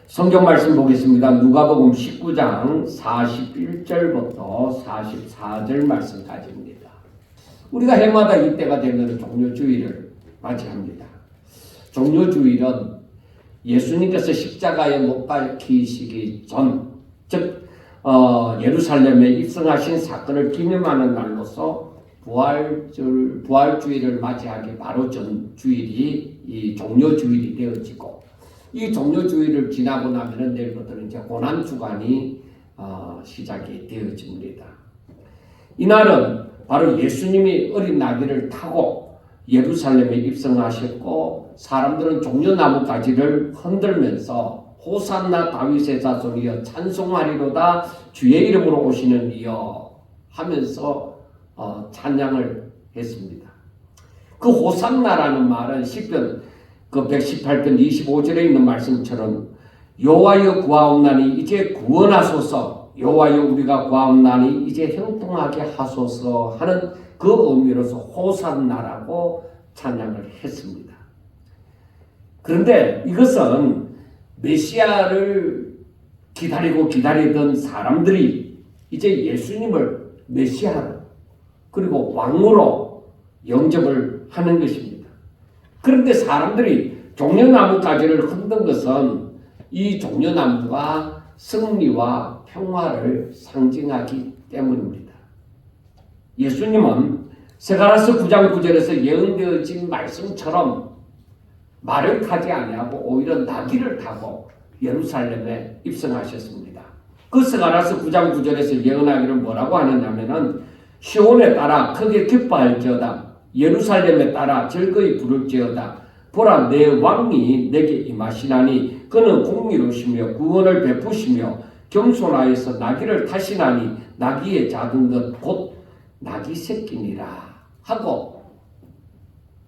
성경 말씀 보겠습니다. 누가복음 19장 41절부터 44절 말씀까지입니다. 우리가 해마다 이때가 되면 종료주일을 맞이합니다. 종료주일은 예수님께서 십자가에 못 박히시기 전, 즉 예루살렘에 입성하신 사건을 기념하는 날로서 부활주일을 맞이하기 바로 전 주일이 이 종료주일이 되어지고, 이 종료주일을 지나고 나면은 내일부터는 이제 고난주간이 시작이 되어집니다. 이날은 바로 예수님이 어린 나귀를 타고 예루살렘에 입성하셨고, 사람들은 종려나무 가지를 흔들면서 호산나 다윗의 자손이여 찬송하리로다 주의 이름으로 오시는 이여 하면서 찬양을 했습니다. 그 호산나라는 말은 시편 그 118편 25절에 있는 말씀처럼 여호와여 구하옵나니 이제 구원하소서, 여호와여 우리가 구하옵나니 이제 형통하게 하소서 하는 그 의미로서 호산나라고 찬양을 했습니다. 그런데 이것은 메시아를 기다리던 사람들이 이제 예수님을 메시아로 그리고 왕으로 영접을 하는 것입니다. 그런데 사람들이 종려나무 가지를 흔든 것은 이 종려나무가 승리와 평화를 상징하기 때문입니다. 예수님은 스가랴서 9장 9절에서 예언되어진 말씀처럼 말을 타지 아니하고 오히려 나귀를 타고 예루살렘에 입성하셨습니다. 그 스가랴서 9장 9절에서 예언하기를 뭐라고 하느냐면은 시온에 따라 크게 기뻐할지어다, 예루살렘에 따라 즐거이 부를지어다. 보라, 내 왕이 내게 임하시나니 그는 공의로우시며 구원을 베푸시며 겸손하여서 나귀를 타시나니 나귀의 작은 것 곧 나귀 새끼니라 하고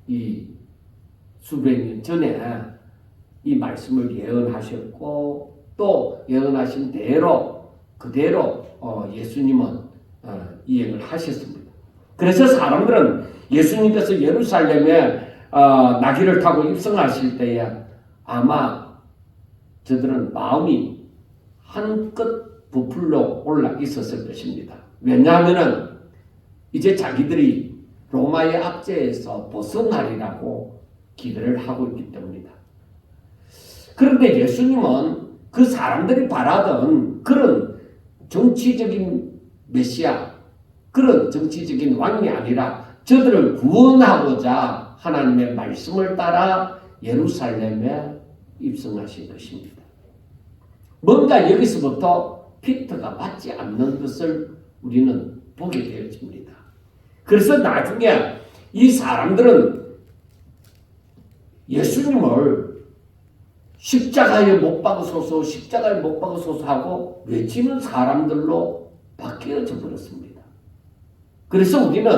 이 수백 년 전에 이 말씀을 예언하셨고, 또 예언하신 대로 그대로 예수님은 이행을 하셨습니다. 그래서 사람들은 예수님께서 예루살렘에 나귀를 타고 입성하실 때에 아마 저들은 마음이 한껏 부풀러 올라 있었을 것입니다. 왜냐하면 이제 자기들이 로마의 압제에서 벗어나리라고 기대를 하고 있기 때문이다. 그런데 예수님은 그 사람들이 바라던 그런 정치적인 메시아, 그런 정치적인 왕이 아니라 저들을 구원하고자 하나님의 말씀을 따라 예루살렘에 입성하신 것입니다. 뭔가 여기서부터 픽트가 맞지 않는 것을 우리는 보게 되어집니다. 그래서 나중에 이 사람들은 예수님을 십자가에 못 박으소서, 십자가에 못 박으소서 하고 외치는 사람들로 바뀌어져 버렸습니다. 그래서 우리는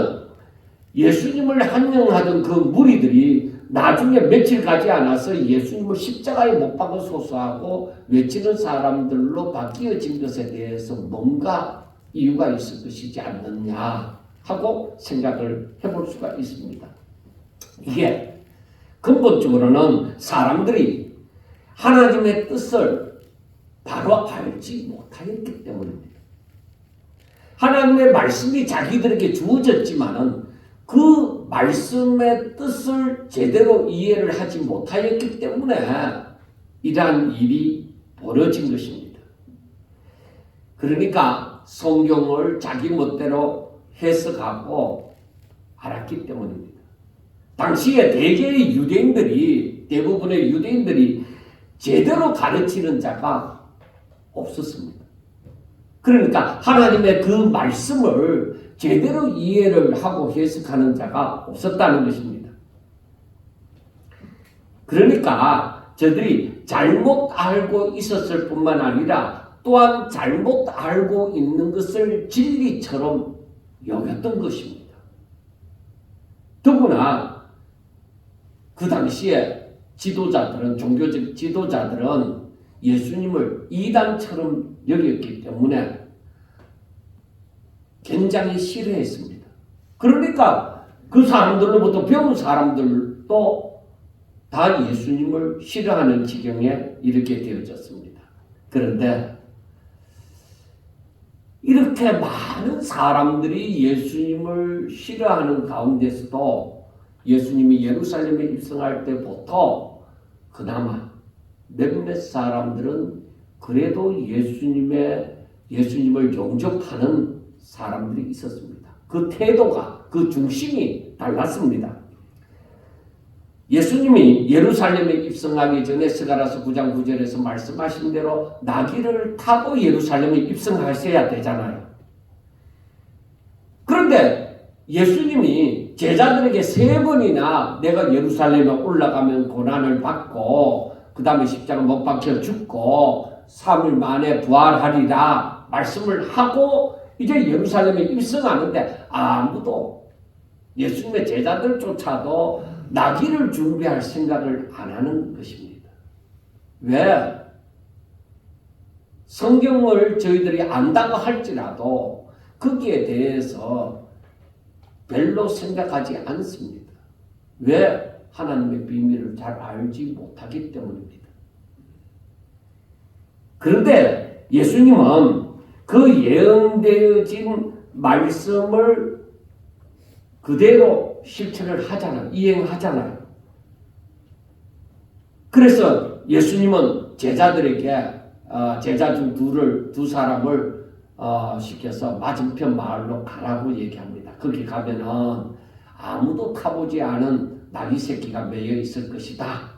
예수님을 환영하던 그 무리들이 나중에 며칠 가지 않아서 예수님을 십자가에 못 박으소서 하고 외치는 사람들로 바뀌어진 것에 대해서 뭔가 이유가 있을 것이지 않느냐 하고 생각을 해볼 수가 있습니다. 이게 근본적으로는 사람들이 하나님의 뜻을 바로 알지 못하였기 때문입니다. 하나님의 말씀이 자기들에게 주어졌지만은 그 말씀의 뜻을 제대로 이해를 하지 못하였기 때문에 이러한 일이 벌어진 것입니다. 그러니까 성경을 자기 멋대로 해석하고 알았기 때문입니다. 당시에 대부분의 유대인들이 제대로 가르치는 자가 없었습니다. 그러니까 하나님의 그 말씀을 제대로 이해를 하고 해석하는 자가 없었다는 것입니다. 그러니까 저들이 잘못 알고 있었을 뿐만 아니라 또한 잘못 알고 있는 것을 진리처럼 여겼던 것입니다. 더구나 그 당시에 지도자들은, 종교적 지도자들은 예수님을 이단처럼 여겼기 때문에 굉장히 싫어했습니다. 그러니까 그 사람들로부터 배운 사람들도 다 예수님을 싫어하는 지경에 이르게 되어졌습니다. 그런데 이렇게 많은 사람들이 예수님을 싫어하는 가운데서도 예수님이 예루살렘에 입성할 때부터 그나마 몇몇 사람들은 그래도 예수님을 영접하는 사람들이 있었습니다. 그 태도가, 그 중심이 달랐습니다. 예수님이 예루살렘에 입성하기 전에 스가랴서 9장 9절에서 말씀하신 대로 나귀를 타고 예루살렘에 입성하셔야 되잖아요. 그런데 예수님이 제자들에게 3번이나 내가 예루살렘에 올라가면 고난을 받고 그 다음에 십자가 못 박혀 죽고 3일 만에 부활하리라 말씀을 하고 이제 예루살렘에 입성하는데 아무도 예수님의 제자들조차도 나귀를 준비할 생각을 안 하는 것입니다. 왜? 성경을 저희들이 안다고 할지라도 거기에 대해서 별로 생각하지 않습니다. 왜? 하나님의 비밀을 잘 알지 못하기 때문입니다. 그런데 예수님은 그 예언되어진 말씀을 그대로 실천을 하잖아요. 이행하잖아요. 그래서 예수님은 제자들에게 제자 중 두 사람을 시켜서 맞은편 마을로 가라고 얘기합니다. 거기 가면은 아무도 타보지 않은 나귀 새끼가 매여 있을 것이다.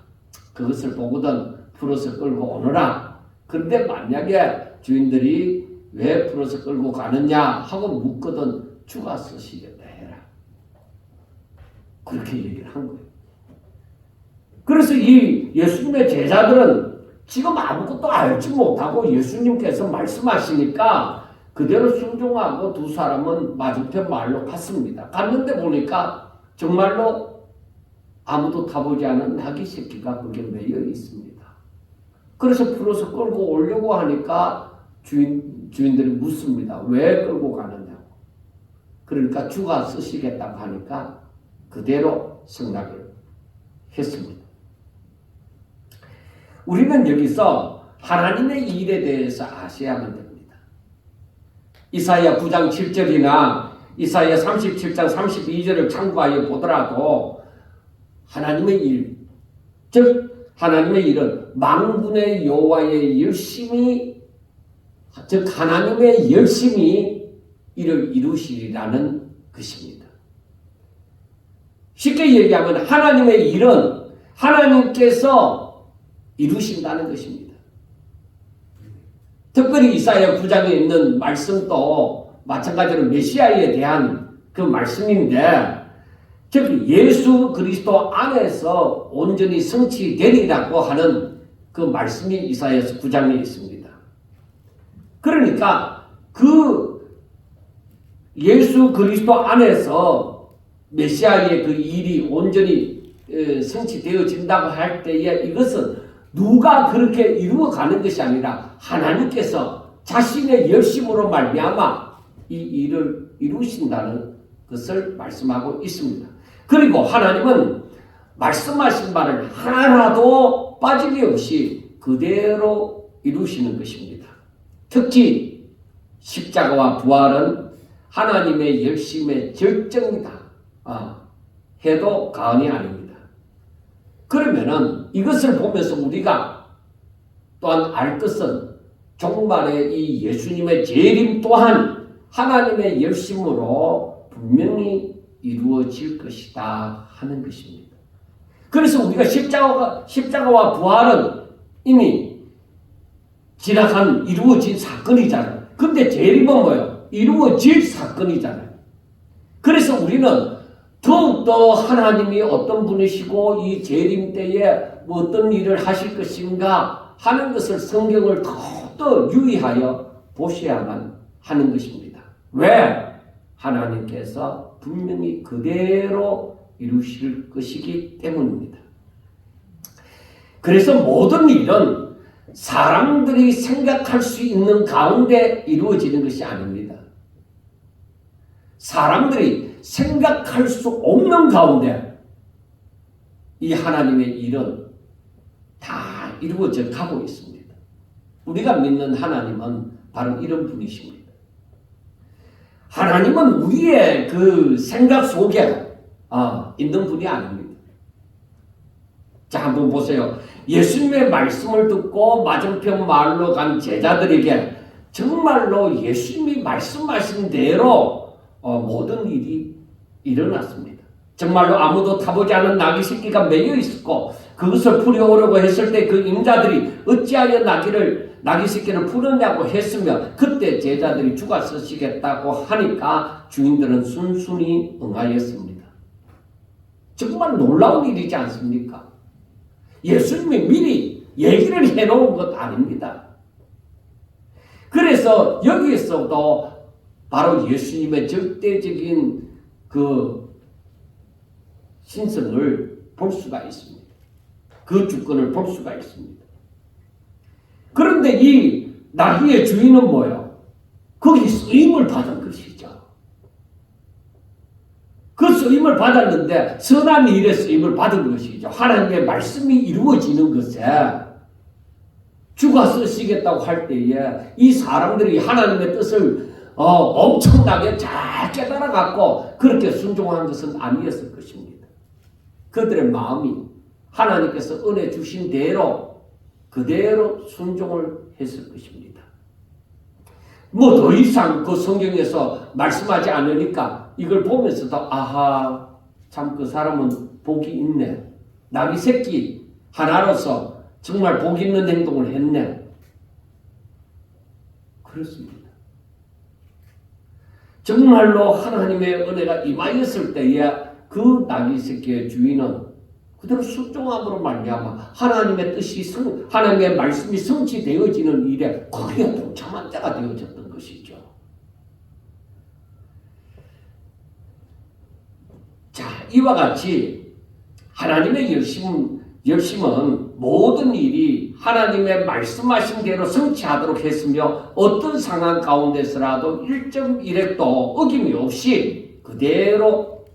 그것을 보거든 풀어서 끌고 오너라. 그런데 만약에 주인들이 왜 풀어서 끌고 가느냐 하고 묻거든 주가 쓰시겠다 해라. 그렇게 얘기를 한 거예요. 그래서 이 예수님의 제자들은 지금 아무것도 알지 못하고 예수님께서 말씀하시니까 그대로 순종하고 두 사람은 맞은편 마을로 갔습니다. 갔는데 보니까 정말로 아무도 타보지 않은 나귀 새끼가 거기에 매여 있습니다. 그래서 풀어서 끌고 오려고 하니까 주인들이 묻습니다. 왜 끌고 가느냐고. 그러니까 주가 쓰시겠다고 하니까 그대로 승낙을 했습니다. 우리는 여기서 하나님의 일에 대해서 아셔야만 됩니다. 이사야 9장 7절이나 이사야 37장 32절을 참고하여 보더라도 하나님의 일, 즉 하나님의 일은 만군의 여호와의 열심히, 즉 하나님의 열심히 이를 이루시리라는 것입니다. 쉽게 얘기하면 하나님의 일은 하나님께서 이루신다는 것입니다. 특별히 이사야 9장에 있는 말씀도 마찬가지로 메시아에 대한 그 말씀인데, 즉 예수 그리스도 안에서 온전히 성취되리라고 하는 그 말씀이 이사야 9장에 있습니다. 그러니까 그 예수 그리스도 안에서 메시아의 그 일이 온전히 성취되어진다고 할 때에 이것은 누가 그렇게 이루어가는 것이 아니라 하나님께서 자신의 열심으로 말미암아 이 일을 이루신다는 것을 말씀하고 있습니다. 그리고 하나님은 말씀하신 바를 하나도 빠짐이 없이 그대로 이루시는 것입니다. 특히 십자가와 부활은 하나님의 열심의 절정이다 해도 과언이 아닙니다. 그러면은 이것을 보면서 우리가 또한 알 것은 종말의 이 예수님의 재림 또한 하나님의 열심으로 분명히 이루어질 것이다 하는 것입니다. 그래서 우리가 십자가와 부활은 이미 지나간 이루어진 사건이잖아요. 근데 재림은 뭐예요? 이루어질 사건이잖아요. 그래서 우리는 더욱더 하나님이 어떤 분이시고 이 재림 때에 어떤 일을 하실 것인가 하는 것을 성경을 더욱더 유의하여 보셔야만 하는 것입니다. 왜? 하나님께서 분명히 그대로 이루실 것이기 때문입니다. 그래서 모든 일은 사람들이 생각할 수 있는 가운데 이루어지는 것이 아닙니다. 사람들이 생각할 수 없는 가운데, 이 하나님의 일은 다 이루어져 가고 있습니다. 우리가 믿는 하나님은 바로 이런 분이십니다. 하나님은 우리의 그 생각 속에 있는 분이 아닙니다. 자, 한번 보세요. 예수님의 말씀을 듣고 맞은편 마을로 간 제자들에게 정말로 예수님이 말씀하신 대로 모든 일이 일어났습니다. 정말로 아무도 타보지 않은 나귀 새끼가 매여 있었고 그것을 풀어오려고 했을 때 그 임자들이 어찌하여 나귀 새끼를 풀었냐고 했으며 그때 제자들이 죽어 쓰시겠다고 하니까 주인들은 순순히 응하였습니다. 정말 놀라운 일이지 않습니까? 예수님이 미리 얘기를 해놓은 것 아닙니다. 그래서 여기에서도 바로 예수님의 절대적인 그 신성을 볼 수가 있습니다. 그 주권을 볼 수가 있습니다. 그런데 이 나귀의 주인은 뭐예요? 거기 쓰임을 받은 것이죠. 그 쓰임을 받았는데 선한 일에 쓰임을 받은 것이죠. 하나님의 말씀이 이루어지는 것에 주가 쓰시겠다고 할 때에 이 사람들이 하나님의 뜻을 엄청나게 잘 깨달아갖고 그렇게 순종한 것은 아니었을 것입니다. 그들의 마음이 하나님께서 은혜 주신 대로 그대로 순종을 했을 것입니다. 뭐 더 이상 그 성경에서 말씀하지 않으니까 이걸 보면서도 아하, 참 그 사람은 복이 있네. 나귀 새끼 하나로서 정말 복 있는 행동을 했네. 그렇습니다. 정말로 하나님의 은혜가 임하였을 때에 그 나귀 새끼의 주인은 그대로 순종함으로 말미암아 하나님의 뜻이 하나님의 말씀이 성취되어지는 일에 거기에 동참한 자가 되어졌던 것이죠. 자, 이와 같이 하나님의 열심은 모든 일이 하나님의 말씀하신 대로 성취하도록 했으며 어떤 상황 가운데서라도 1.1핵도 어김이 없이 그대로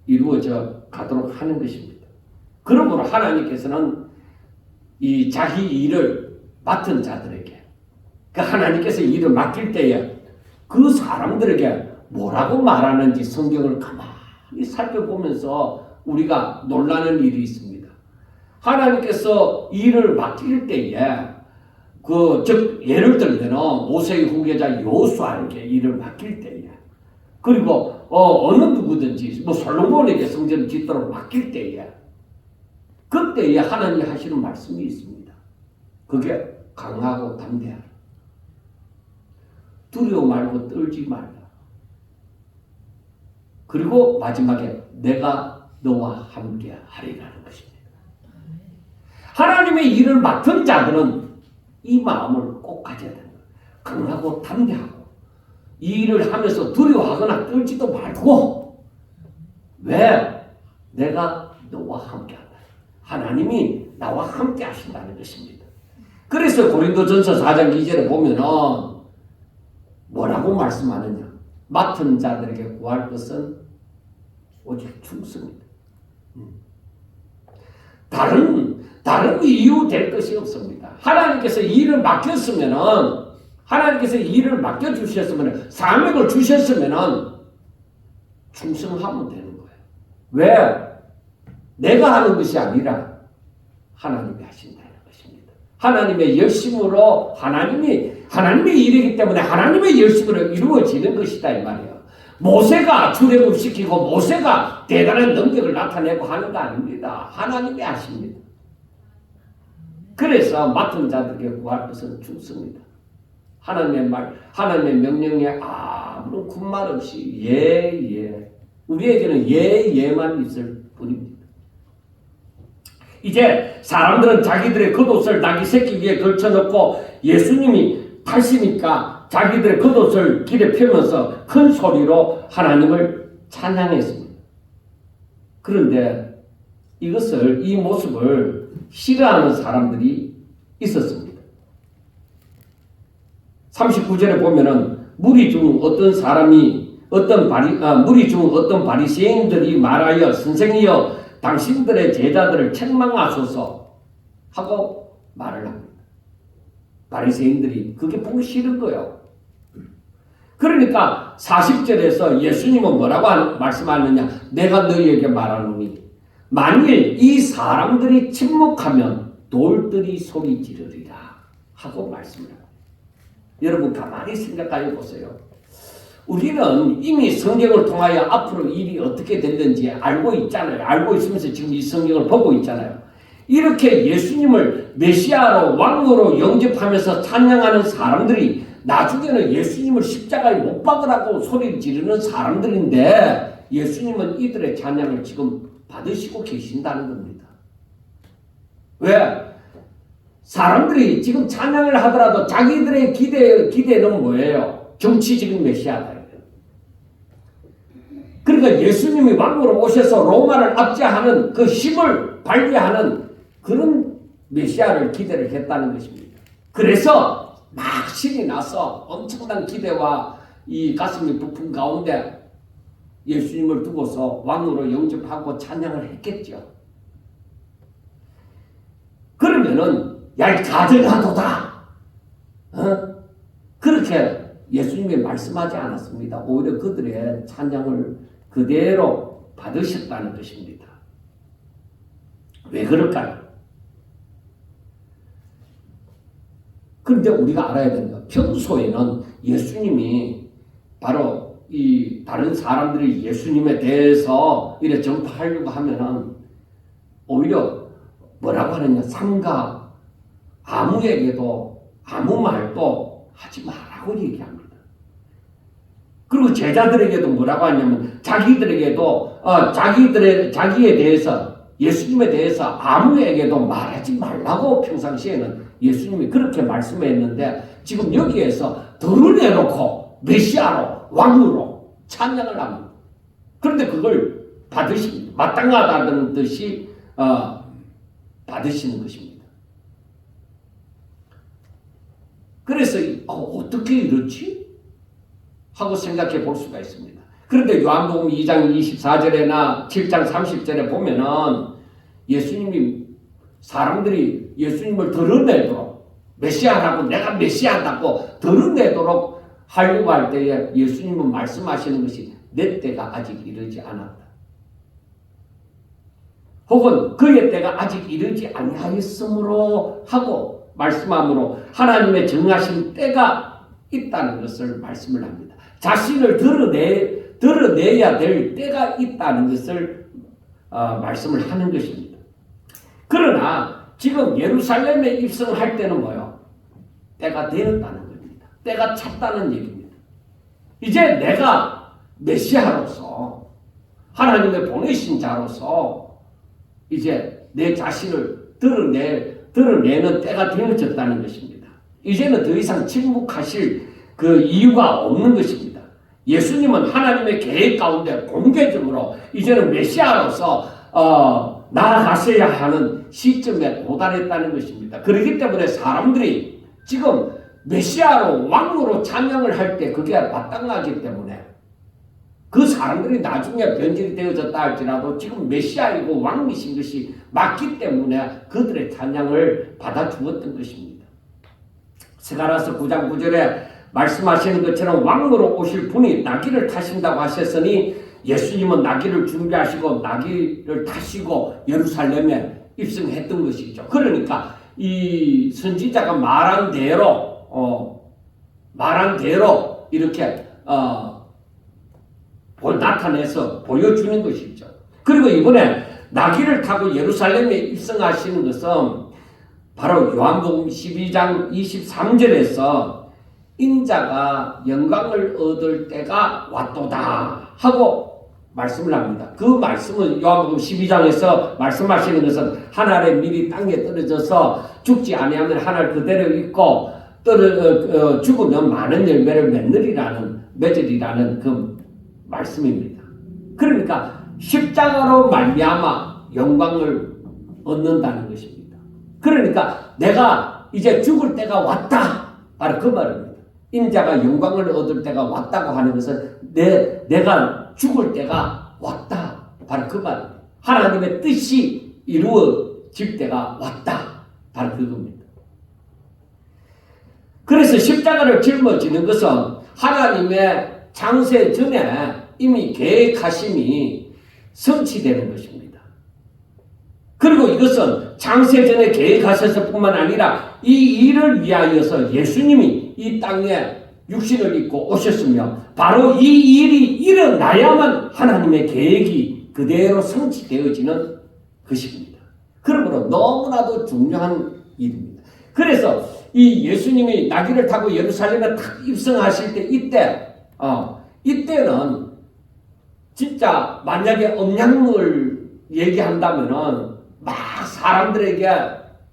이루어져 가도록 하는 것입니다. 그러므로 하나님께서는 이 자기 일을 맡은 자들에게 그 하나님께서 일을 맡길 때에 그 사람들에게 뭐라고 말하는지 성경을 가만히 살펴보면서 우리가 놀라는 일이 있습니다. 하나님께서 일을 맡길 때에 즉 예를 들면 모세의 후계자 여호수아에게 일을 맡길 때에 그리고 어느 누구든지 뭐 솔로몬에게 성전을 짓도록 맡길 때에 그때에 하나님이 하시는 말씀이 있습니다. 그게 강하고 담대하라. 두려워 말고 떨지 말라. 그리고 마지막에 내가 너와 함께 하리라는 것입니다. 하나님의 일을 맡은 자들은 이 마음을 꼭 가져야 됩니다. 강하고 담대하고 이 일을 하면서 두려워하거나 떨지도 말고 왜? 내가 너와 함께 한다. 하나님이 나와 함께 하신다는 것입니다. 그래서 고린도전서 4장 2절에 보면은 뭐라고 말씀하느냐? 맡은 자들에게 구할 것은 오직 충성이다. 다른 이유 될 것이 없습니다. 하나님께서 일을 맡겼으면은 하나님께서 일을 맡겨주셨으면 사명을 주셨으면은 충성하면 되는 거예요. 왜? 내가 하는 것이 아니라 하나님이 하신다는 것입니다. 하나님의 열심으로 하나님의 일이기 때문에 하나님의 열심으로 이루어지는 것이다 이 말이에요. 모세가 출애굽시키고 모세가 대단한 능력을 나타내고 하는 거 아닙니다. 하나님이 하십니다. 그래서 맡은 자들에게 구할 것은 충성입니다. 하나님의 명령에 아무런 군말 없이 예. 우리에게는 예만 있을 뿐입니다. 이제 사람들은 자기들의 겉옷을 나귀 새끼 위에 걸쳐놓고 예수님이 타시니까 자기들의 겉옷을 길에 펴면서 큰 소리로 하나님을 찬양했습니다. 그런데 이 모습을 싫어하는 사람들이 있었습니다. 39절에 보면은 무리 중 어떤 바리새인들이 말하여 선생이여 당신들의 제자들을 책망하소서 하고 말을 합니다. 바리새인들이 그게 보기 싫은 거예요. 그러니까 40절에서 예수님은 뭐라고 말씀하느냐? 내가 너희에게 말하노니 만일 이 사람들이 침묵하면 돌들이 소리 지르리라 하고 말씀을 합니다. 여러분 가만히 생각해 보세요. 우리는 이미 성경을 통하여 앞으로 일이 어떻게 됐는지 알고 있잖아요. 알고 있으면서 지금 이 성경을 보고 있잖아요. 이렇게 예수님을 메시아로 왕으로 영접하면서 찬양하는 사람들이 나중에는 예수님을 십자가에 못 박으라고 소리를 지르는 사람들인데 예수님은 이들의 찬양을 지금 받으시고 계신다는 겁니다. 왜? 사람들이 지금 찬양을 하더라도 자기들의 기대는 뭐예요? 정치적인 메시아다. 그러니까 예수님이 왕으로 오셔서 로마를 압제하는 그 힘을 발휘하는 그런 메시아를 기대를 했다는 것입니다. 그래서 막 신이 나서 엄청난 기대와 이 가슴이 부푼 가운데 예수님을 두고서 왕으로 영접하고 찬양을 했겠죠. 그러면은 야, 이 가증하도다. 그렇게 예수님이 말씀하지 않았습니다. 오히려 그들의 찬양을 그대로 받으셨다는 것입니다. 왜 그럴까요? 그런데 우리가 알아야 되는 거, 평소에는 예수님이 바로 이 다른 사람들이 예수님에 대해서 이렇게 전파하려고 하면은 오히려 뭐라고 하느냐, 삼가 아무에게도 아무 말도 하지 말라고 얘기합니다. 그리고 제자들에게도 뭐라고 하냐면 자기들에게도 자기에 대해서 예수님에 대해서 아무에게도 말하지 말라고 평상시에는 예수님이 그렇게 말씀했는데 지금 여기에서 드러내놓고 메시아로 왕으로 찬양을 합니다. 그런데 그걸 받으십니다. 마땅하다는 듯이 받으시는 것입니다. 그래서 어떻게 이렇지? 하고 생각해 볼 수가 있습니다. 그런데 요한복음 2장 24절에나 7장 30절에 보면은 예수님이 사람들이 예수님을 드러내도록 메시아라고 내가 메시아다고 드러내도록 하려고 할 때에 예수님은 말씀하시는 것이 내 때가 아직 이르지 않았다. 혹은 그의 때가 아직 이르지 아니하였으므로 하고 말씀함으로 하나님의 정하신 때가 있다는 것을 말씀을 합니다. 자신을 드러내야 될 때가 있다는 것을 말씀을 하는 것입니다. 그러나 지금 예루살렘에 입성할 때는 뭐요? 때가 되었다는 겁니다. 때가 찼다는 얘기입니다. 이제 내가 메시아로서 하나님의 보내신 자로서 이제 내 자신을 드러내는 때가 되어졌다는 것입니다. 이제는 더 이상 침묵하실 그 이유가 없는 것입니다. 예수님은 하나님의 계획 가운데 공개적으로 이제는 메시아로서 나아가셔야 하는 시점에 도달했다는 것입니다. 그렇기 때문에 사람들이 지금 메시아로 왕으로 찬양을 할 때 그게 마땅하기 때문에 그 사람들이 나중에 변질이 되어졌다 할지라도 지금 메시아이고 왕이신 것이 맞기 때문에 그들의 찬양을 받아주었던 것입니다. 스가랴서 9장 9절에 말씀하시는 것처럼 왕으로 오실 분이 나귀를 타신다고 하셨으니 예수님은 나귀를 준비하시고 나귀를 타시고 예루살렘에 입성했던 것이죠. 그러니까 이 선지자가 말한 대로 이렇게 나타내서 보여주는 것이죠. 그리고 이번에 나귀를 타고 예루살렘에 입성하시는 것은 바로 요한복음 12장 23절에서 인자가 영광을 얻을 때가 왔도다 하고 말씀을 합니다. 그 말씀은 요한복음 12장에서 말씀하시는 것은 한 알의 밀이 땅에 떨어져서 죽지 아니하면 한 알 그대로 있고 죽으면 많은 열매를 맺으리라는 그 말씀입니다. 그러니까 십자가로 말미암아 영광을 얻는다는 것입니다. 그러니까 내가 이제 죽을 때가 왔다. 바로 그 말입니다. 인자가 영광을 얻을 때가 왔다고 하는 것은 내가 죽을 때가 왔다. 바로 그 말입니다. 하나님의 뜻이 이루어질 때가 왔다. 바로 그겁니다. 그래서 십자가를 짊어지는 것은 하나님의 창세 전에 이미 계획하심이 성취되는 것입니다. 그리고 이것은 창세 전에 계획하셨을 뿐만 아니라 이 일을 위하여서 예수님이 이 땅에 육신을 입고 오셨으며 바로 이 일이 일어나야만 하나님의 계획이 그대로 성취되어지는 것입니다. 그러므로 너무나도 중요한 일입니다. 그래서 이 예수님이 나귀를 타고 예루살렘에 탁 입성하실 때 이때는 진짜 만약에 음양을 얘기한다면은 막 사람들에게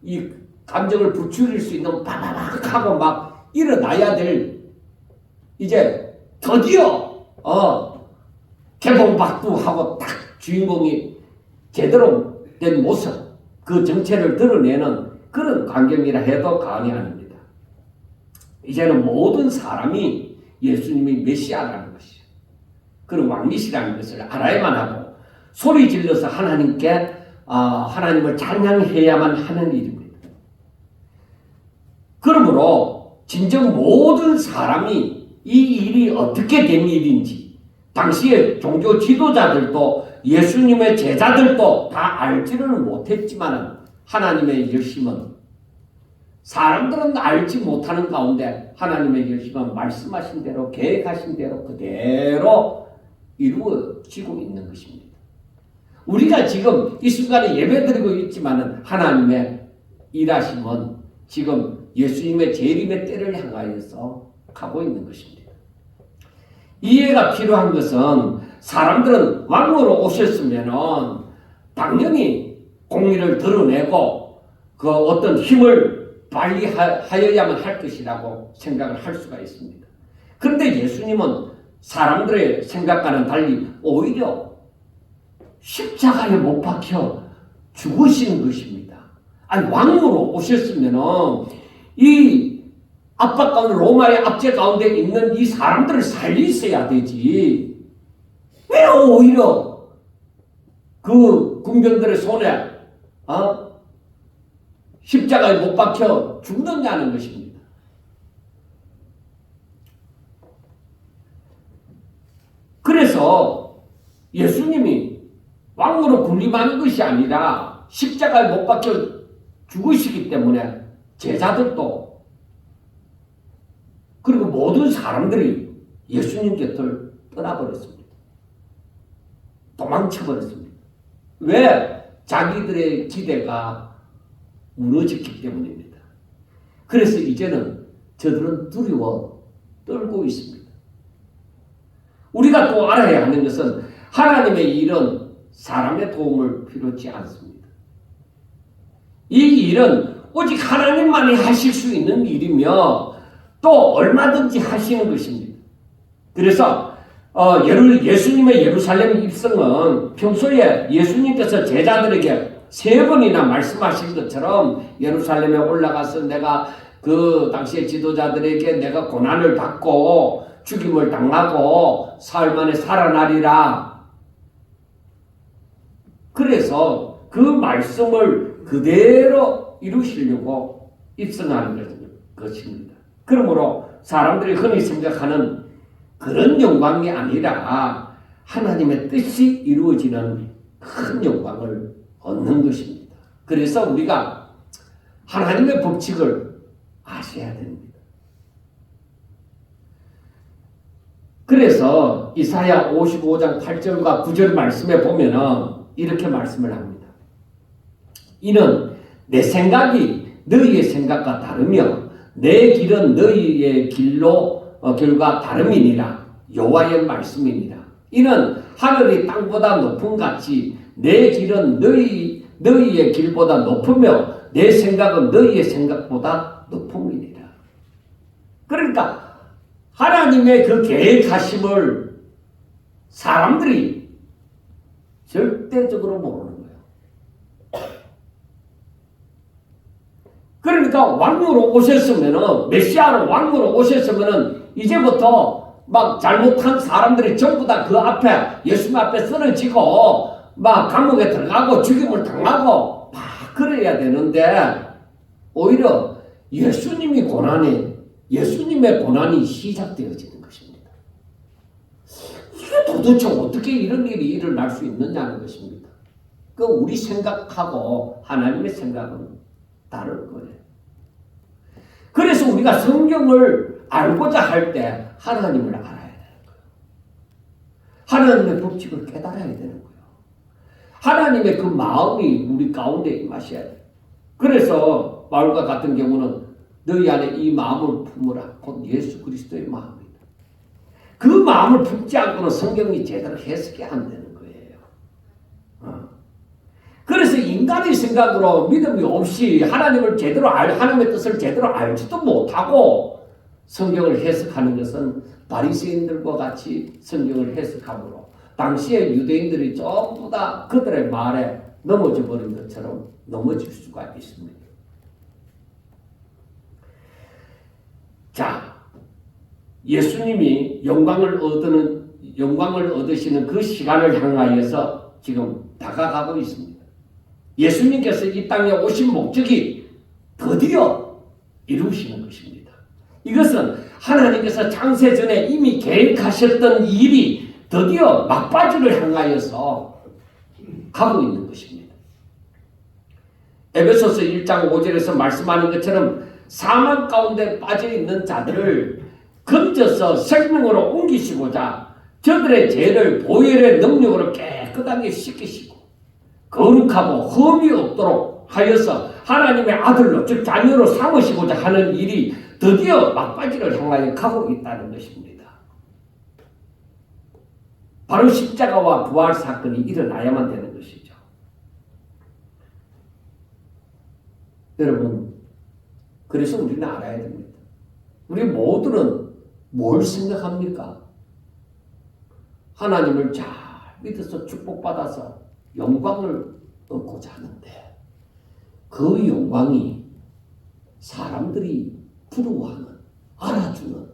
이 감정을 부추길 수 있는 바바박 하고 막 일어나야 될 이제 드디어 개봉박두 하고 딱 주인공이 제대로 된 모습 그 정체를 드러내는 그런 광경이라 해도 과언이 아닙니다. 이제는 모든 사람이 예수님이 메시아라는 것이요. 그리고 왕이시라는 것을 알아야만 하고 소리 질러서 하나님께 하나님을 찬양해야만 하는 일입니다. 그러므로 진정 모든 사람이 이 일이 어떻게 된 일인지 당시의 종교 지도자들도 예수님의 제자들도 다 알지는 못했지만 하나님의 열심은 사람들은 알지 못하는 가운데 하나님의 열심은 말씀하신 대로 계획하신 대로 그대로 이루어지고 있는 것입니다. 우리가 지금 이 순간에 예배드리고 있지만 하나님의 일하심은 지금 예수님의 재림의 때를 향하여서 가고 있는 것입니다. 이해가 필요한 것은 사람들은 왕으로 오셨으면 당연히 공의를 드러내고 그 어떤 힘을 발휘하여야만 할 것이라고 생각을 할 수가 있습니다. 그런데 예수님은 사람들의 생각과는 달리 오히려 십자가에 못 박혀 죽으시는 것입니다. 아니 왕으로 오셨으면 이 압박 가운데 로마의 압제 가운데 있는 이 사람들을 살리셔야 되지. 왜 오히려 그 군병들의 손에 십자가에 못 박혀 죽느냐는 것입니다. 그래서 예수님이 왕으로 군림하는 것이 아니라 십자가에 못 박혀 죽으시기 때문에 제자들도 그리고 모든 사람들이 예수님 곁을 떠나버렸습니다. 도망쳐버렸습니다. 왜? 자기들의 기대가 무너졌기 때문입니다. 그래서 이제는 저들은 두려워 떨고 있습니다. 우리가 또 알아야 하는 것은 하나님의 일은 사람의 도움을 필요치 않습니다. 이 일은 오직 하나님만이 하실 수 있는 일이며 또 얼마든지 하시는 것입니다. 그래서 예수님의 예루살렘 입성은 평소에 예수님께서 제자들에게 3번이나 말씀하신 것처럼 예루살렘에 올라가서 내가 그 당시의 지도자들에게 내가 고난을 받고 죽임을 당하고 사흘 만에 살아나리라. 그래서 그 말씀을 그대로 이루시려고 입성하는 것입니다. 그러므로 사람들이 흔히 생각하는 그런 영광이 아니라 하나님의 뜻이 이루어지는 큰 영광을 얻는 것입니다. 그래서 우리가 하나님의 법칙을 아셔야 됩니다. 그래서 이사야 55장 8절과 9절 말씀에 보면은 이렇게 말씀을 합니다. 이는 내 생각이 너희의 생각과 다르며 내 길은 너희의 길과 다름이니라. 여호와의 말씀이니라. 이는 하늘이 땅보다 높음 같이 내 길은 너희의 길보다 높으며 내 생각은 너희의 생각보다 높음이니라. 그러니까 하나님의 그 계획하심을 사람들이 절대적으로 모르는 거예요. 그러니까 왕으로 오셨으면은 메시아로 왕으로 오셨으면은 이제부터 막 잘못한 사람들이 전부 다 그 앞에 예수님 앞에 쓰러지고 막 감옥에 들어가고 죽임을 당하고 막 그래야 되는데 오히려 예수님의 고난이 시작되어지는 것입니다. 이게 도대체 어떻게 이런 일이 일어날 수 있느냐는 것입니다. 그 우리 생각하고 하나님의 생각은 다를 거예요. 그래서 우리가 성경을 알고자 할 때 하나님을 알아야 되는 거예요. 하나님의 법칙을 깨달아야 되는 거예요. 하나님의 그 마음이 우리 가운데 임하셔야 돼요. 그래서 바울과 같은 경우는 너희 안에 이 마음을 품으라. 곧 예수 그리스도의 마음이다. 그 마음을 품지 않고는 성경이 제대로 해석이 안 되는 거예요. 그래서 인간의 생각으로 믿음이 없이 하나님의 뜻을 제대로 알지도 못하고 성경을 해석하는 것은 바리새인들과 같이 성경을 해석함으로 당시에 유대인들이 전부 다 그들의 말에 넘어져 버린 것처럼 넘어질 수가 있습니다. 자, 예수님이 영광을 얻으시는 그 시간을 향하여서 지금 다가가고 있습니다. 예수님께서 이 땅에 오신 목적이 드디어 이루시는 것입니다. 이것은 하나님께서 창세전에 이미 계획하셨던 일이 드디어 막바지를 향하여서 가고 있는 것입니다. 에베소서 1장 5절에서 말씀하는 것처럼 사망 가운데 빠져있는 자들을 건져서 생명으로 옮기시고자 저들의 죄를 보혈의 능력으로 깨끗하게 씻기시고 거룩하고 흠이 없도록 하여서 하나님의 아들로 즉 자녀로 삼으시고자 하는 일이 드디어 막바지를 향하여 가고 있다는 것입니다. 바로 십자가와 부활 사건이 일어나야만 되는 것이죠. 여러분, 그래서 우리는 알아야 됩니다. 우리 모두는 뭘 생각합니까? 하나님을 잘 믿어서 축복받아서 영광을 얻고자 하는데 그 영광이 사람들이 부러워하는, 알아주는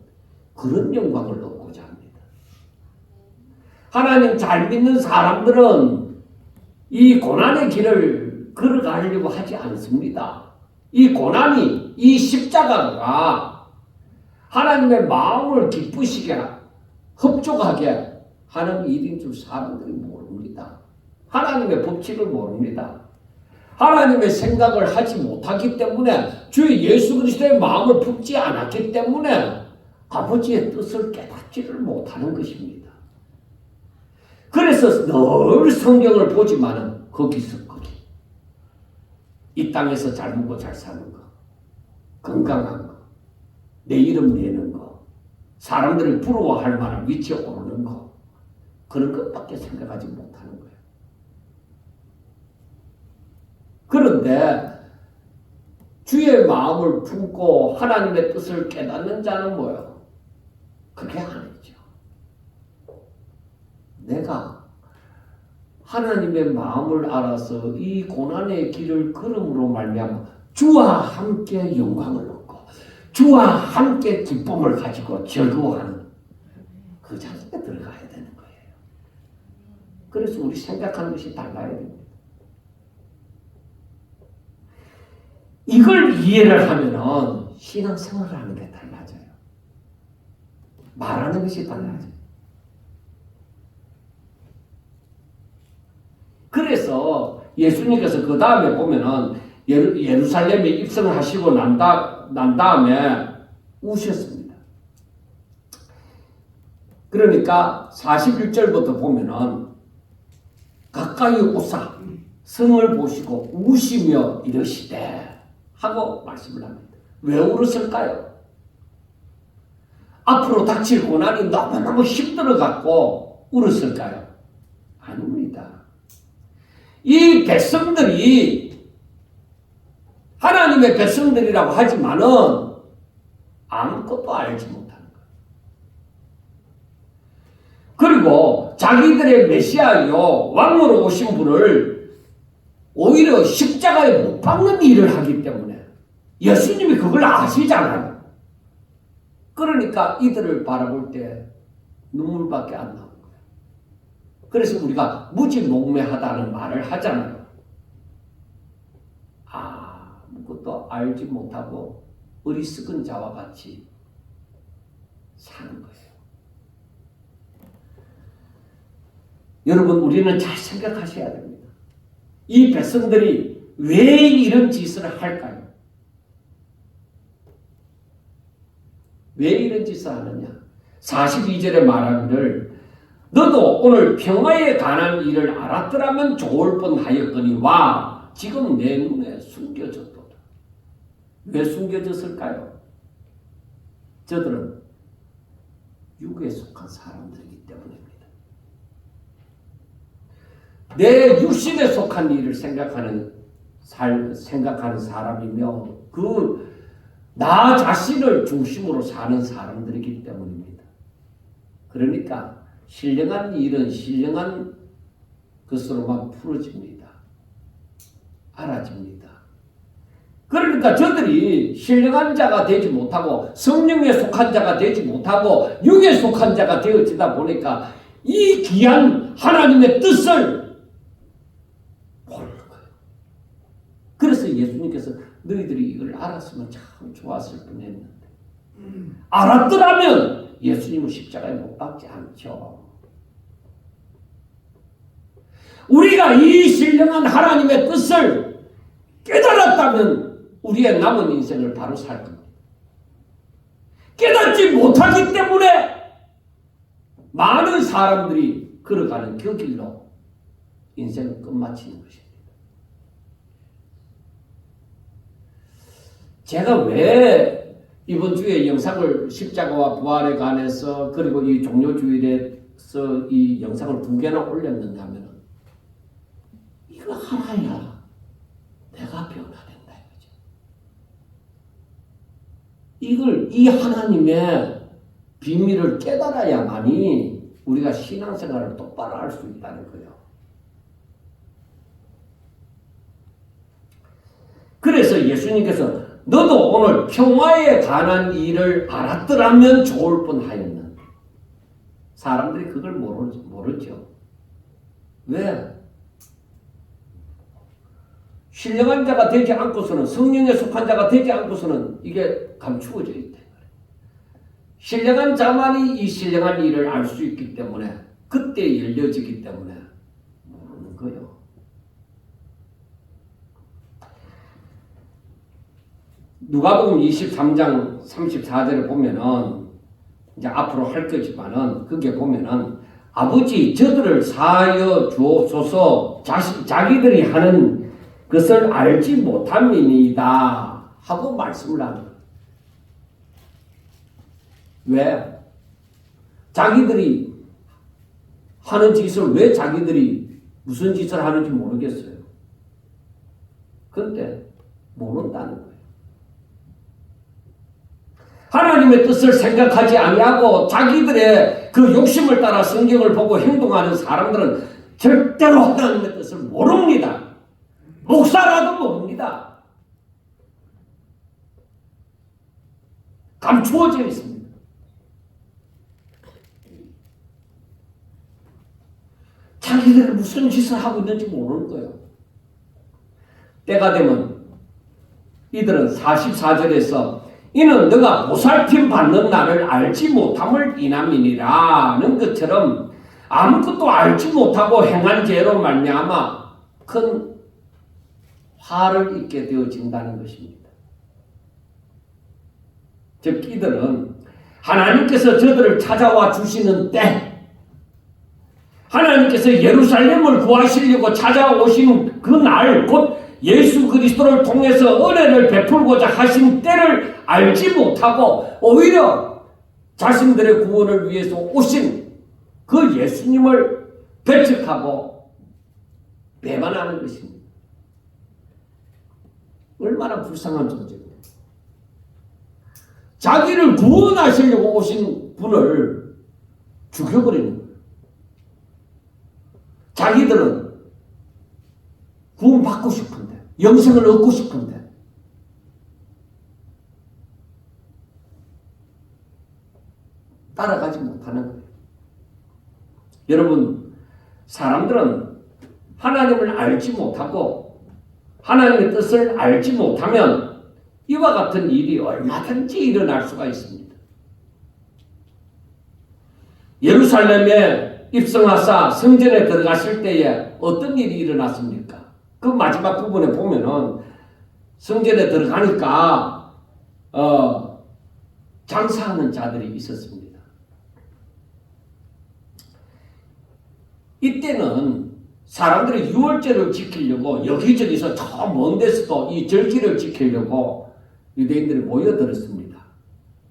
그런 영광을 얻고자 합니다. 하나님 잘 믿는 사람들은 이 고난의 길을 걸어가려고 하지 않습니다. 이 고난이, 이 십자가가 하나님의 마음을 기쁘시게 흡족하게 하는 일인 줄 사람들이 모릅니다. 하나님의 법칙을 모릅니다. 하나님의 생각을 하지 못하기 때문에 주의 예수 그리스도의 마음을 품지 않았기 때문에 아버지의 뜻을 깨닫지를 못하는 것입니다. 그래서 늘 성경을 보지만은 거기서 거기. 이 땅에서 잘 먹고 잘 사는 거, 건강한 거, 내 이름 내는 거, 사람들이 부러워할 만한 위치에 오르는 거, 그런 것밖에 생각하지 못하는 거예요. 그런데 주의 마음을 품고 하나님의 뜻을 깨닫는 자는 뭐예요? 그게 아니죠. 내가 하나님의 마음을 알아서 이 고난의 길을 걸음으로 말미암아 주와 함께 영광을 얻고 주와 함께 기쁨을 가지고 즐거워하는 그 자리에 들어가야 되는 거예요. 그래서 우리 생각하는 것이 달라야 됩니다. 이걸 이해를 하면은 신앙생활을 하는 게 달라져요. 말하는 것이 달라져요. 그래서 예수님께서 그 다음에 보면은 예루살렘에 입성을 하시고 난 다음에 우셨습니다. 그러니까 41절부터 보면은 가까이 오사 성을 보시고 우시며 이르시되 하고 말씀을 합니다. 왜 울었을까요? 앞으로 닥칠 고난이 너무너무 힘들어갖고 울었을까요? 아닙니다. 이 백성들이 하나님의 백성들이라고 하지만은 아무것도 알지 못하는 거예요. 그리고 자기들의 메시아요 왕으로 오신 분을 오히려 십자가에 못 박는 일을 하기 때문에 예수님이 그걸 아시잖아요. 그러니까 이들을 바라볼 때 눈물밖에 안 나오는 거예요. 그래서 우리가 무지몽매하다는 말을 하잖아요. 아무것도 알지 못하고 어리석은 자와 같이 사는 거예요. 여러분, 우리는 잘 생각하셔야 됩니다. 이 백성들이 왜 이런 짓을 할까요? 왜 이런 짓을 하느냐? 42절에 말하기를 너도 오늘 평화에 관한 일을 알았더라면 좋을 뻔하였거니와 지금 내 눈에 숨겨졌도다. 왜 숨겨졌을까요? 저들은 육에 속한 사람들이기 때문입니다. 내 육신에 속한 일을 생각하는 사람이며 나 자신을 중심으로 사는 사람들이기 때문입니다. 그러니까 신령한 일은 신령한 것으로만 풀어집니다. 알아집니다. 그러니까 저들이 신령한 자가 되지 못하고 성령에 속한 자가 되지 못하고 육에 속한 자가 되어지다 보니까 이 귀한 하나님의 뜻을 모르는 거예요. 그래서 예수님께서 너희들이 이걸 알았으면 참 좋았을 뻔했는데 알았더라면 예수님은 십자가에 못 박지 않죠. 우리가 이 신령한 하나님의 뜻을 깨달았다면 우리의 남은 인생을 바로 살 겁니다. 깨닫지 못하기 때문에 많은 사람들이 걸어가는 그 길로 인생을 끝마치는 것입니다. 제가 왜 이번 주에 영상을 십자가와 부활에 관해서 그리고 이 종료주일에서 이 영상을 2개나 올렸는가 하면 이거 하나야 내가 변화된다 이거죠. 이 하나님의 비밀을 깨달아야만이 우리가 신앙생활을 똑바로 할 수 있다는 거예요. 그래서 예수님께서 너도 오늘 평화에 관한 일을 알았더라면 좋을 뻔하였는데 사람들이 그걸 모르죠. 왜? 신령한 자가 되지 않고서는 성령에 속한 자가 되지 않고서는 이게 감추어져 있다. 신령한 자만이 이 신령한 일을 알 수 있기 때문에 그때 열려지기 때문에 모르는 거예요. 누가복음 23장 34절에 보면은 이제 앞으로 할 거지만은 그게 보면은 아버지 저들을 사하여 주옵소서 자기들이 하는 것을 알지 못함이니이다 하고 말씀을 합니다. 왜? 자기들이 하는 짓을 왜 자기들이 무슨 짓을 하는지 모르겠어요. 근데 모른다는 거예요. 하나님의 뜻을 생각하지 아니하고 자기들의 그 욕심을 따라 성경을 보고 행동하는 사람들은 절대로 하나님의 뜻을 모릅니다. 목사라도 모릅니다. 감추어져 있습니다. 자기들이 무슨 짓을 하고 있는지 모르는 거예요. 때가 되면 이들은 44절에서 이는 너가 보살핌 받는 나를 알지 못함을 인함이니라는 것처럼 아무것도 알지 못하고 행한 죄로 말미암아 큰 화를 입게 되어진다는 것입니다. 즉 이들은 하나님께서 저들을 찾아와 주시는 때 하나님께서 예루살렘을 구하시려고 찾아오시는 그 날 곧 예수 그리스도를 통해서 은혜를 베풀고자 하신 때를 알지 못하고 오히려 자신들의 구원을 위해서 오신 그 예수님을 배척하고 배반하는 것입니다. 얼마나 불쌍한 존재입니까? 자기를 구원하시려고 오신 분을 죽여버리는 거예요. 자기들은 구원받고 싶은데 영생을 얻고 싶은데 따라가지 못하는 거예요. 여러분 사람들은 하나님을 알지 못하고 하나님의 뜻을 알지 못하면 이와 같은 일이 얼마든지 일어날 수가 있습니다. 예루살렘에 입성하사 성전에 들어가실 때에 어떤 일이 일어났습니까? 그 마지막 부분에 보면은 성전에 들어가니까 장사하는 자들이 있었습니다. 이때는 사람들이 유월절을 지키려고 여기저기서 저 먼 데서도 이 절기를 지키려고 유대인들이 모여들었습니다.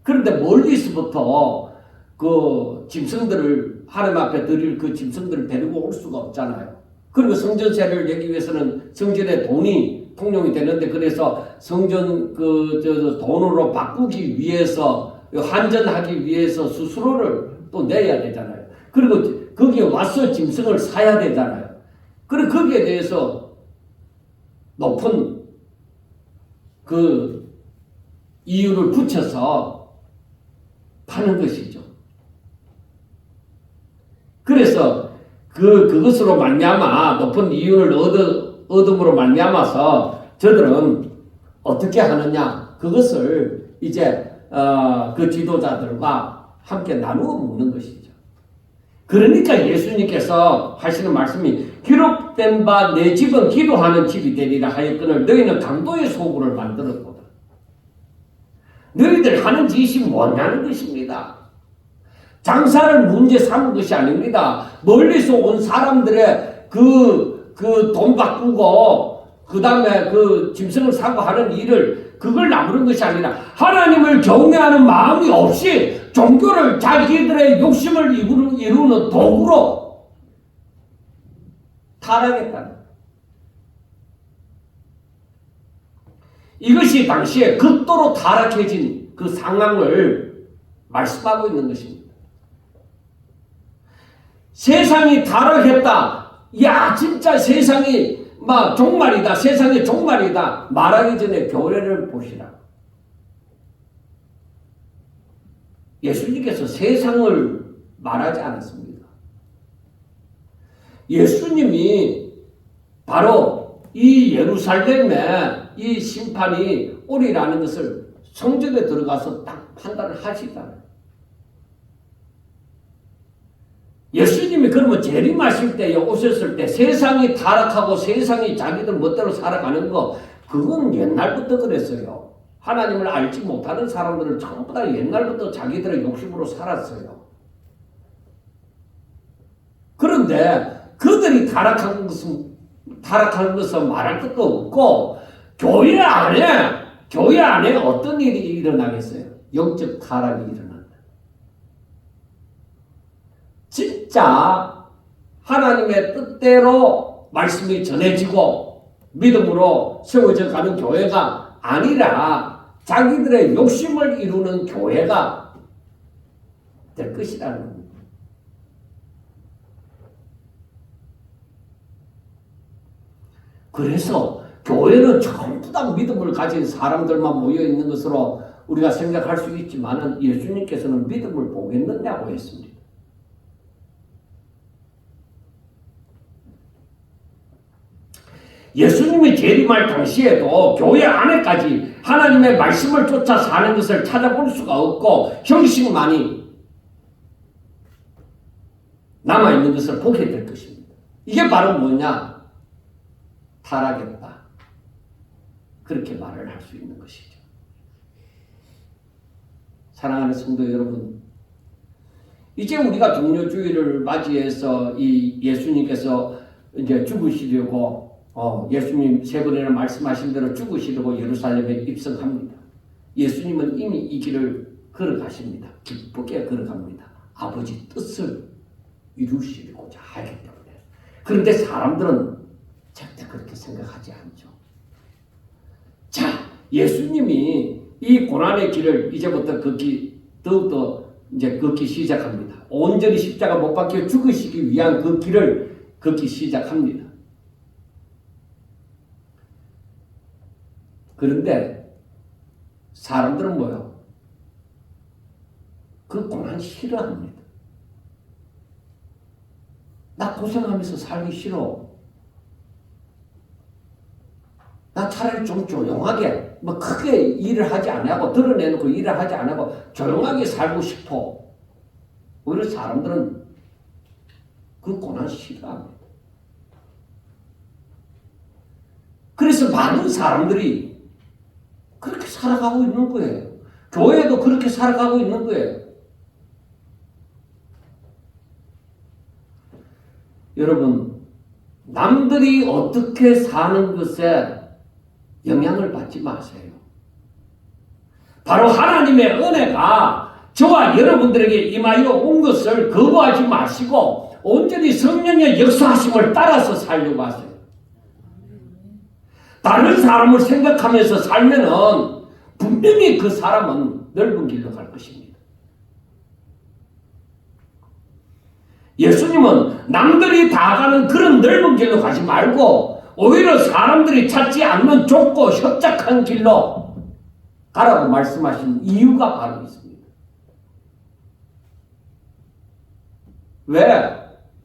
그런데 멀리서부터 그 짐승들을 하나님 앞에 드릴 그 짐승들을 데리고 올 수가 없잖아요. 그리고 성전세를 내기 위해서는 성전에 돈이 통용이 되는데 그래서 성전 돈으로 바꾸기 위해서 환전하기 위해서 수수료를 또 내야 되잖아요. 그리고 거기에 와서 짐승을 사야 되잖아요. 그리고 거기에 대해서 높은 그 이유를 붙여서 파는 것이죠. 그래서 그것으로 말미암아 높은 이윤을 얻음으로 말미암아서 저들은 어떻게 하느냐? 그것을 이제 그 지도자들과 함께 나누어 먹는 것이죠. 그러니까 예수님께서 하시는 말씀이 기록된 바 내 집은 기도하는 집이 되리라 하였거늘 너희는 강도의 소굴을 만들었거든. 너희들 하는 짓이 뭐냐는 것입니다. 장사를 문제 삼은 것이 아닙니다. 멀리서 온 사람들의 돈 바꾸고 그 다음에 그 짐승을 사고 하는 일을 그걸 나무는 것이 아니라 하나님을 경외하는 마음이 없이 종교를 자기들의 욕심을 이루는 도구로 타락했다는 이것이 당시에 극도로 타락해진 그 상황을 말씀하고 있는 것입니다. 세상이 타락했다. 야 진짜 세상이 막 종말이다. 세상이 종말이다. 말하기 전에 교회를 보시라. 예수님께서 세상을 말하지 않았습니다. 예수님이 바로 이 예루살렘에 이 심판이 오리라는 것을 성전에 들어가서 딱 판단을 하시잖아요. 예수님이 그러면 재림하실 때 오셨을 때 세상이 타락하고 세상이 자기들 멋대로 살아가는 거 그건 옛날부터 그랬어요. 하나님을 알지 못하는 사람들은 전부 다 옛날부터 자기들의 욕심으로 살았어요. 그런데 그들이 타락한 것은 말할 것도 없고 교회 안에 어떤 일이 일어나겠어요? 영적 타락이 일어난다. 진짜 하나님의 뜻대로 말씀이 전해지고 믿음으로 세워져 가는 교회가 아니라 자기들의 욕심을 이루는 교회가 될 것이라는 겁니다. 그래서 교회는 전부 다 믿음을 가진 사람들만 모여 있는 것으로 우리가 생각할 수 있지만 예수님께서는 믿음을 보겠느냐고 했습니다. 예수님이 재림할 당시에도 교회 안에까지 하나님의 말씀을 쫓아 사는 것을 찾아볼 수가 없고 형식만이 남아있는 것을 보게 될 것입니다. 이게 바로 뭐냐? 타락했다. 그렇게 말을 할 수 있는 것이죠. 사랑하는 성도 여러분, 이제 우리가 종료주의를 맞이해서 이 예수님께서 이제 죽으시려고 예수님 세 번이나 말씀하신 대로 죽으시려고 예루살렘에 입성합니다. 예수님은 이미 이 길을 걸어가십니다. 기쁘게 걸어갑니다. 아버지 뜻을 이루시고자 하기 때문에. 그런데 사람들은 절대 그렇게 생각하지 않죠. 자, 예수님이 이 고난의 길을 이제부터 더욱더 이제 걷기 시작합니다. 온전히 십자가 못 박혀 죽으시기 위한 그 길을 걷기 시작합니다. 그런데 사람들은 뭐요? 그 고난 싫어합니다. 나 고생하면서 살기 싫어. 나 차라리 좀 조용하게, 뭐 크게 일을 하지 않고, 드러내놓고 일을 하지 않고, 조용하게 살고 싶어. 오히려 사람들은 그 고난 싫어합니다. 그래서 많은 사람들이 그렇게 살아가고 있는 거예요. 교회도 그렇게 살아가고 있는 거예요. 여러분, 남들이 어떻게 사는 것에 영향을 받지 마세요. 바로 하나님의 은혜가 저와 여러분들에게 임하여 온 것을 거부하지 마시고 온전히 성령의 역사하심을 따라서 살려고 하세요. 다른 사람을 생각하면서 살면은 분명히 그 사람은 넓은 길로 갈 것입니다. 예수님은 남들이 다 가는 그런 넓은 길로 가지 말고 오히려 사람들이 찾지 않는 좁고 협착한 길로 가라고 말씀하신 이유가 바로 있습니다. 왜?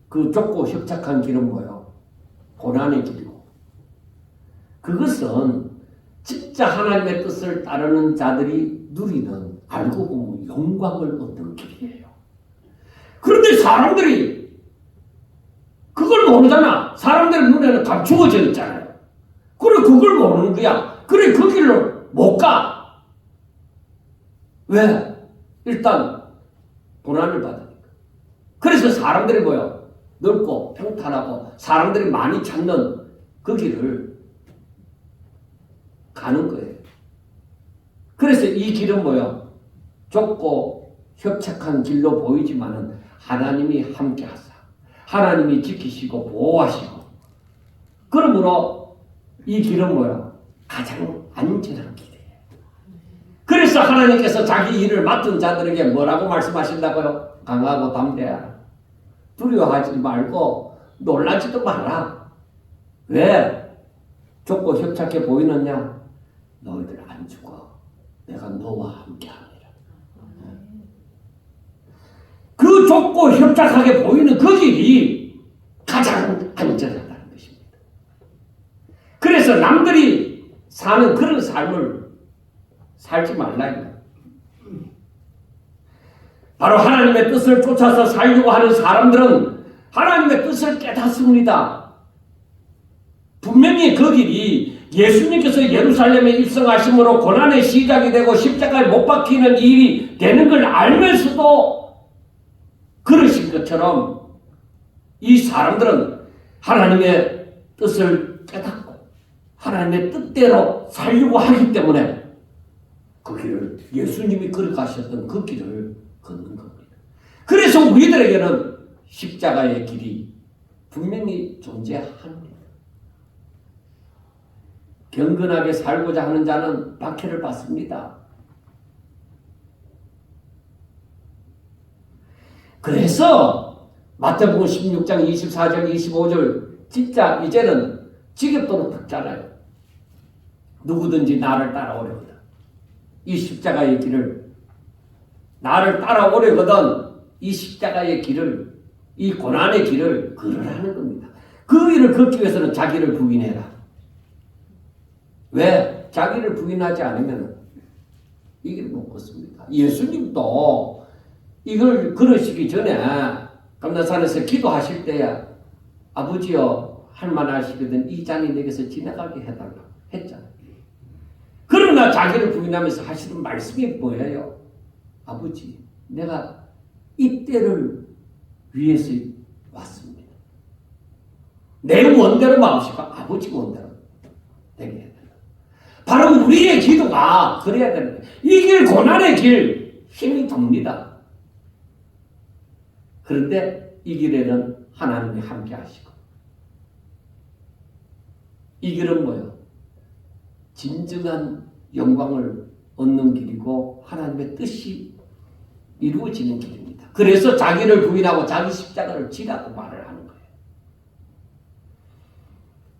그 좁고 협착한 길은 뭐예요? 고난의 길이고. 그것은 진짜 하나님의 뜻을 따르는 자들이 누리는, 알고 보면 영광을 얻는 길이에요. 그런데 사람들이 그걸 모르잖아. 사람들 눈에는 감추어져 있잖아요. 그래, 그걸 모르는 거야. 그래, 그 길로 못 가. 왜? 일단 고난을 받으니까. 그래서 사람들이 뭐예요? 넓고 평탄하고 사람들이 많이 찾는 그 길을 가는 거예요. 그래서 이 길은 뭐예요? 좁고 협착한 길로 보이지만은 하나님이 함께 하사, 하나님이 지키시고 보호하시고, 그러므로 이 길은 뭐예요? 가장 안전한 길이에요. 그래서 하나님께서 자기 일을 맡은 자들에게 뭐라고 말씀하신다고요? 강하고 담대하라. 두려워하지 말고 놀라지도 마라. 왜? 좁고 협착해 보이느냐? 너희들 안 죽어. 내가 너와 함께 하리라. 그 좁고 협착하게 보이는 그 길이 가장 안전하다는 것입니다. 그래서 남들이 사는 그런 삶을 살지 말라. 바로 하나님의 뜻을 쫓아서 살려고 하는 사람들은 하나님의 뜻을 깨닫습니다. 분명히 그 길이 예수님께서 예루살렘에 입성하심으로 고난의 시작이 되고 십자가에 못 박히는 일이 되는 걸 알면서도 그러신 것처럼 이 사람들은 하나님의 뜻을 깨닫고 하나님의 뜻대로 살려고 하기 때문에 그 길을, 예수님이 걸어가셨던 그 길을 걷는 겁니다. 그래서 우리들에게는 십자가의 길이 분명히 존재합니다. 경건하게 살고자 하는 자는 박해를 받습니다. 그래서 마태복음 16장 24절 25절 진짜 이제는 지겹도록 듣잖아요. 누구든지 나를 따라오려거든. 이 십자가의 길을, 나를 따라오려거든 이 십자가의 길을, 이 고난의 길을 걸으라는 겁니다. 그 길을 걷기 위해서는 자기를 부인해라. 왜? 자기를 부인하지 않으면 이 길을 못 걷습니다. 예수님도 이걸 걸으시기 전에 감난산에서 기도하실 때야 아버지여 할만하시거든 이 잔이 내게서 지나가게 해달라 했잖아요. 그러나 자기를 부인하면서 하시는 말씀이 뭐예요? 아버지, 내가 이 때를 위해서 왔습니다. 내 원대로 마음씨고 아버지 원대로 되게 해달라. 바로 우리의 기도가 그래야 되는 거예요. 이 길, 고난의 길, 힘이 듭니다. 그런데 이 길에는 하나님이 함께 하시고, 이 길은 뭐예요? 진정한 영광을 얻는 길이고 하나님의 뜻이 이루어지는 길입니다. 그래서 자기를 부인하고 자기 십자가를 지라고 말을 하는 거예요.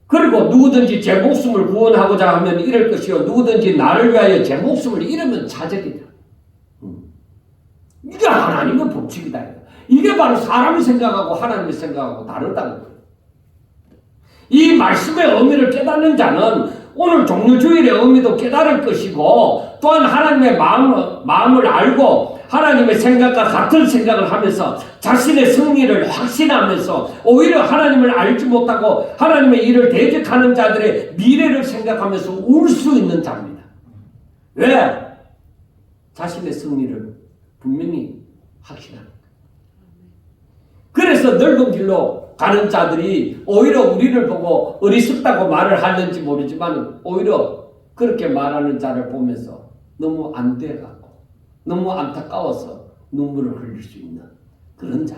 그리고 누구든지 제 목숨을 구원하고자 하면 잃을 것이요 누구든지 나를 위하여 제 목숨을 잃으면 차적이다. 이게 하나님의 법칙이다. 이게 바로 사람이 생각하고 하나님이 생각하고 다르다는 거예요. 이 말씀의 의미를 깨닫는 자는 오늘 종료주일의 의미도 깨달을 것이고 또한 하나님의 마음을 알고 하나님의 생각과 같은 생각을 하면서 자신의 승리를 확신하면서 오히려 하나님을 알지 못하고 하나님의 일을 대적하는 자들의 미래를 생각하면서 울 수 있는 자입니다. 왜? 자신의 승리를 분명히 확신합니다. 그래서 넓은 길로 가는 자들이 오히려 우리를 보고 어리석다고 말을 하는지 모르지만 오히려 그렇게 말하는 자를 보면서 너무 안 돼갖고 너무 안타까워서 눈물을 흘릴 수 있는 그런 자,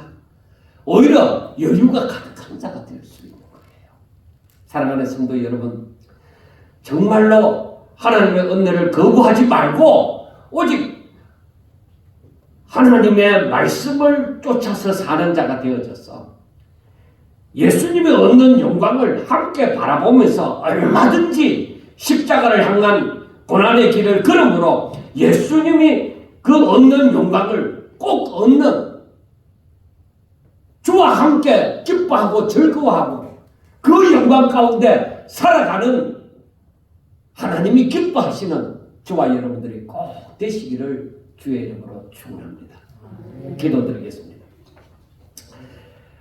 오히려 여유가 가득한 자가 될 수 있는 거예요. 사랑하는 성도 여러분, 정말로 하나님의 은혜를 거부하지 말고 오직 하나님의 말씀을 쫓아서 사는 자가 되어져서 예수님이 얻는 영광을 함께 바라보면서 얼마든지 십자가를 향한 고난의 길을 걸음으로 예수님이 그 얻는 영광을 꼭 얻는, 주와 함께 기뻐하고 즐거워하고 그 영광 가운데 살아가는 하나님이 기뻐하시는 저와 여러분들이 꼭 되시기를 주의 이름으로 축원합니다. 기도드리겠습니다.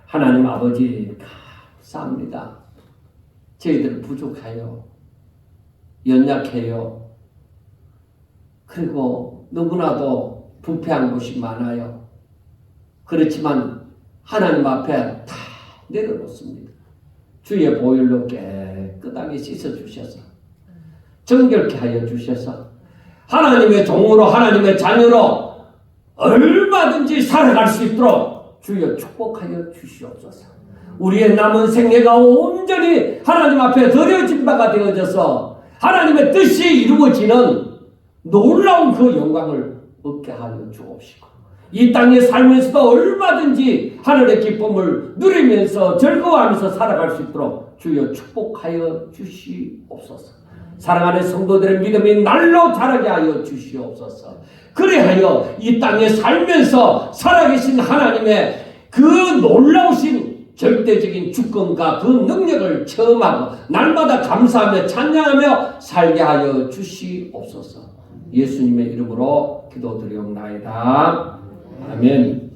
하나님 아버지, 감사합니다. 저희들 부족해요. 연약해요. 그리고 너무나도 부패한 곳이 많아요. 그렇지만 하나님 앞에 다 내려놓습니다. 주의 보혈로 깨끗하게 씻어주셔서 정결케 하여 주셔서 하나님의 종으로 하나님의 자녀로 얼마든지 살아갈 수 있도록 주여 축복하여 주시옵소서. 우리의 남은 생애가 온전히 하나님 앞에 드려진 바가 되어져서 하나님의 뜻이 이루어지는 놀라운 그 영광을 얻게 하여 주옵시고 이 땅에 살면서도 얼마든지 하늘의 기쁨을 누리면서 즐거워하면서 살아갈 수 있도록 주여 축복하여 주시옵소서. 사랑하는 성도들의 믿음이 날로 자라게 하여 주시옵소서. 그래하여 이 땅에 살면서 살아계신 하나님의 그 놀라우신 절대적인 주권과 그 능력을 체험하고 날마다 감사하며 찬양하며 살게 하여 주시옵소서. 예수님의 이름으로 기도드리옵나이다. 아멘.